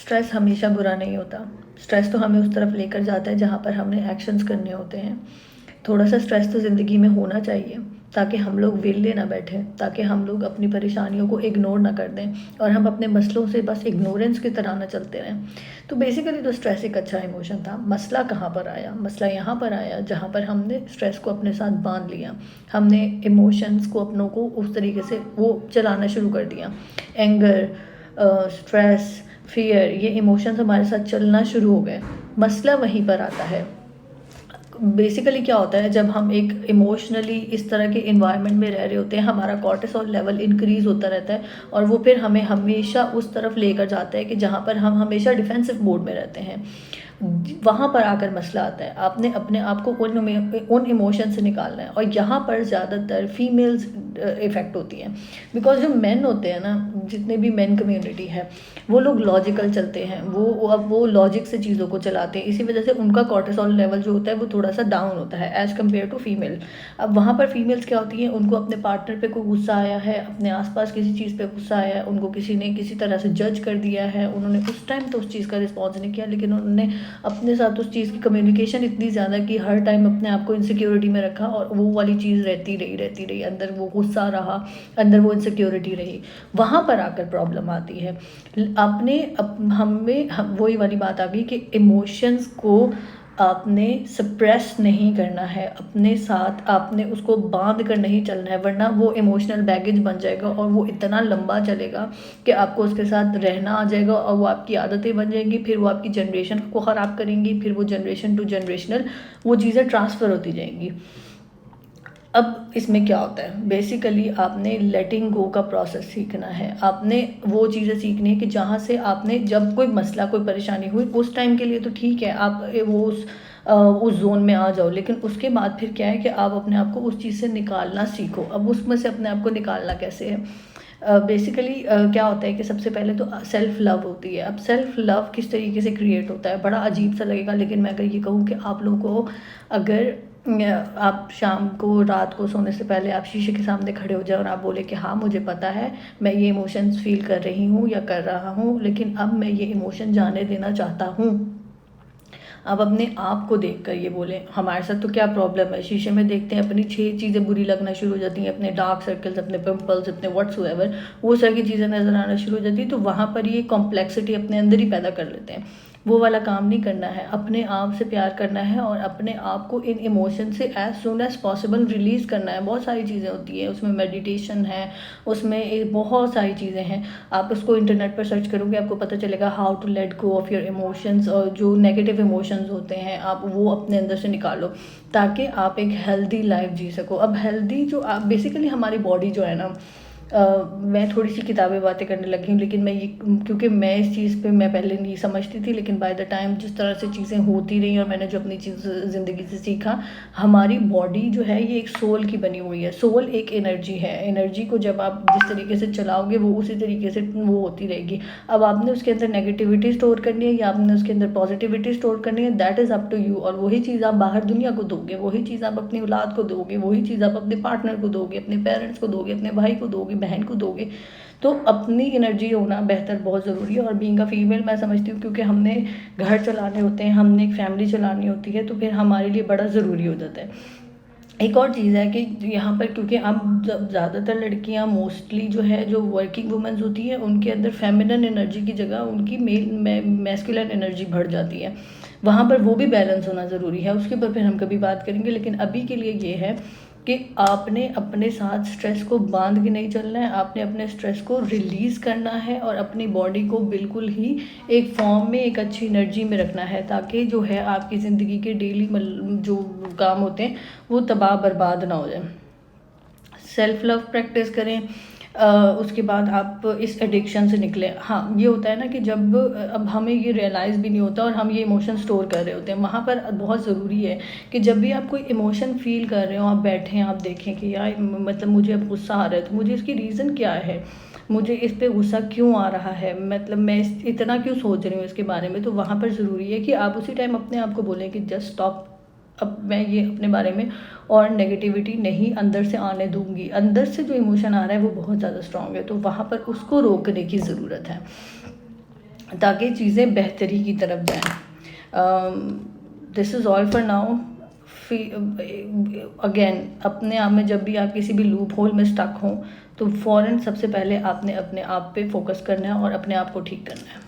Stress हमेशा बुरा नहीं होता। स्ट्रेस तो हमें उस तरफ लेकर जाता है जहाँ पर हमने एक्शंस करने होते हैं। थोड़ा सा स्ट्रेस तो ज़िंदगी में होना चाहिए ताकि हम लोग वेले ना बैठें, ताकि हम लोग अपनी परेशानियों को इग्नोर ना कर दें और हम अपने मसलों से बस इग्नोरेंस की तरह ना चलते रहें। तो बेसिकली तो स्ट्रेस एक अच्छा इमोशन था। मसला कहाँ पर आया? मसला यहाँ पर आया जहाँ पर हमने स्ट्रेस को अपने साथ बांध लिया। हमने इमोशंस को अपनों को उस तरीके से वो चलाना शुरू कर दिया। एंगर, स्ट्रेस, फियर, ये इमोशंस हमारे साथ चलना शुरू हो गए। मसला वहीं पर आता है। बेसिकली क्या होता है, जब हम एक इमोशनली इस तरह के इन्वायरमेंट में रह रहे होते हैं, हमारा कॉर्टिसोल लेवल इंक्रीज होता रहता है और वो फिर हमें हमेशा उस तरफ लेकर जाता है कि जहाँ पर हम हमेशा डिफेंसिव मोड में रहते हैं। वहाँ पर आकर मसला आता है। आपने अपने आप को उन इमोशन से निकालना है और यहाँ पर ज़्यादातर फीमेल्स इफ़ेक्ट होती हैं। बिकॉज जो मेन होते हैं ना, जितने भी मेन कम्युनिटी है, वो लोग लॉजिकल चलते हैं। अब वो लॉजिक से चीज़ों को चलाते हैं। इसी वजह से उनका कॉर्टिसोल लेवल जो होता है वो थोड़ा सा डाउन होता है एज़ कम्पेयर टू फीमेल। अब वहाँ पर फीमेल्स क्या होती हैं, उनको अपने पार्टनर पे कोई गुस्सा आया है, अपने आसपास किसी चीज़ पे गुस्सा आया है, उनको किसी ने किसी तरह से जज कर दिया है, उन्होंने उस टाइम तो उस चीज़ का रिस्पॉन्स नहीं किया, लेकिन उन्होंने अपने साथ उस चीज़ की कम्युनिकेशन इतनी ज़्यादा की, हर टाइम अपने आप को इनसिक्योरिटी में रखा और वो वाली चीज़ रहती रही, अंदर वो गुस्सा रहा, अंदर वो इनसिक्योरिटी रही। वहाँ पर आकर प्रॉब्लम आती है। वही वाली बात आ गई कि इमोशंस को आपने सप्रेस नहीं करना है, अपने साथ आपने उसको बांध कर नहीं चलना है, वरना वो इमोशनल बैगेज बन जाएगा और वो इतना लंबा चलेगा कि आपको उसके साथ रहना आ जाएगा और वो आपकी आदतें बन जाएंगी। फिर वो आपकी जनरेशन को ख़राब करेंगी, फिर वो जनरेशन टू जनरेशनल वो चीज़ें ट्रांसफ़र होती जाएंगी। अब इसमें क्या होता है, बेसिकली आपने लेटिंग गो का प्रोसेस सीखना है। आपने वो चीज़ें सीखनी है कि जहाँ से आपने जब कोई मसला, कोई परेशानी हुई, उस टाइम के लिए तो ठीक है, आप वो उस जोन में आ जाओ, लेकिन उसके बाद फिर क्या है कि आप अपने आप को उस चीज़ से निकालना सीखो। अब उसमें से अपने आप को निकालना कैसे है? बेसिकली क्या होता है कि सबसे पहले तो सेल्फ़ लव होती है। अब सेल्फ़ लव किस तरीके से क्रिएट होता है, बड़ा अजीब सा लगेगा, लेकिन मैं अगर ये कहूँ कि आप लोगों को, अगर आप शाम को, रात को सोने से पहले आप शीशे के सामने खड़े हो जाए और आप बोले कि हाँ मुझे पता है मैं ये इमोशंस फील कर रही हूँ या कर रहा हूँ, लेकिन अब मैं ये इमोशन जाने देना चाहता हूँ। अब अपने आप को देखकर ये बोलें। हमारे साथ तो क्या प्रॉब्लम है, शीशे में देखते हैं अपनी 6 चीज़ें बुरी लगना शुरू हो जाती हैं, अपने डार्क सर्कल्स, अपने पिंपल्स, अपने व्हाट्सएवर, वो सारी की चीज़ें नज़र आना शुरू हो जाती है। तो वहाँ पर ये कॉम्प्लेक्सिटी अपने अंदर ही पैदा कर लेते हैं। वो वाला काम नहीं करना है, अपने आप से प्यार करना है और अपने आप को इन इमोशन से as soon as possible release करना है। बहुत सारी चीज़ें होती है उसमें, मेडिटेशन है उसमें, बहुत सारी चीज़ें हैं। आप उसको इंटरनेट पर सर्च करोगे, आपको पता चलेगा how to let go of your emotions. और जो नेगेटिव इमोशंस होते हैं आप वो अपने अंदर से निकालो ताकि आप एक हेल्दी लाइफ जी सको। अब हेल्दी जो आप बेसिकली हमारी बॉडी जो है ना, मैं थोड़ी सी किताबें बातें करने लगी हूँ, लेकिन मैं ये, क्योंकि मैं इस चीज़ पे मैं पहले नहीं समझती थी, लेकिन बाय द टाइम जिस तरह से चीज़ें होती रही और मैंने जो अपनी चीज़ ज़िंदगी से सीखा, हमारी बॉडी जो है ये एक सोल की बनी हुई है। सोल एक एनर्जी है। एनर्जी को जब आप जिस तरीके से चलाओगे वो उसी तरीके से वो होती रहेगी। अब आपने उसके अंदर नेगेटिविटी स्टोर करनी है या आपने उसके अंदर पॉजिटिविटी स्टोर करनी है, that is up to you. और वही चीज़ आप बाहर दुनिया को दोगे, वही चीज़ आप अपनी औलाद को दोगे, वही चीज़ आप अपने पार्टनर को दोगे, अपने पेरेंट्स को दोगे, अपने भाई को दोगे, बहन को दोगे। तो अपनी एनर्जी होना बेहतर बहुत ज़रूरी है। और बीइंग अ फीमेल मैं समझती हूँ, क्योंकि हमने घर चलाने होते हैं, हमने एक फैमिली चलानी होती है, तो फिर हमारे लिए बड़ा ज़रूरी हो जाता है। एक और चीज़ है कि यहाँ पर, क्योंकि अब ज़्यादातर लड़कियाँ मोस्टली जो है, जो वर्किंग वुमेंस होती है, उनके अंदर फेमिनिन एनर्जी की जगह उनकी मैस्कुलिन एनर्जी बढ़ जाती है। वहाँ पर वो भी बैलेंस होना ज़रूरी है, उसके ऊपर फिर हम कभी बात करेंगे। लेकिन अभी के लिए ये है कि आपने अपने साथ स्ट्रेस को बांध के नहीं चलना है, आपने अपने स्ट्रेस को रिलीज़ करना है और अपनी बॉडी को बिल्कुल ही एक फॉर्म में, एक अच्छी एनर्जी में रखना है, ताकि जो है आपकी ज़िंदगी के डेली जो काम होते हैं वो तबाह बर्बाद ना हो जाए। सेल्फ लव प्रैक्टिस करें। उसके बाद आप इस एडिक्शन से निकलें। हाँ, ये होता है ना कि जब अब हमें ये रियलाइज़ भी नहीं होता और हम ये इमोशन स्टोर कर रहे होते हैं, वहाँ पर बहुत ज़रूरी है कि जब भी आप कोई इमोशन फील कर रहे हो, आप बैठें, आप देखें कि यार मतलब मुझे अब गुस्सा आ रहा है, तो मुझे इसकी रीज़न क्या है, मुझे इस पे गुस्सा क्यों आ रहा है, मतलब मैं इतना क्यों सोच रही हूँ इसके बारे में। तो वहाँ पर ज़रूरी है कि आप उसी टाइम अपने आप को बोलें कि जस्ट स्टॉप, अब मैं ये अपने बारे में और नेगेटिविटी नहीं अंदर से आने दूंगी। अंदर से जो इमोशन आ रहा है वो बहुत ज़्यादा स्ट्रांग है, तो वहाँ पर उसको रोकने की ज़रूरत है। ताकि चीज़ें बेहतरी की तरफ जाएं। This is all for now. Again, अपने आप में जब भी आप किसी भी लूप होल में स्टक हों तो फ़ौरन सबसे पहले आपने अपने आप पे फोकस करना है और अपने आप को ठीक करना है।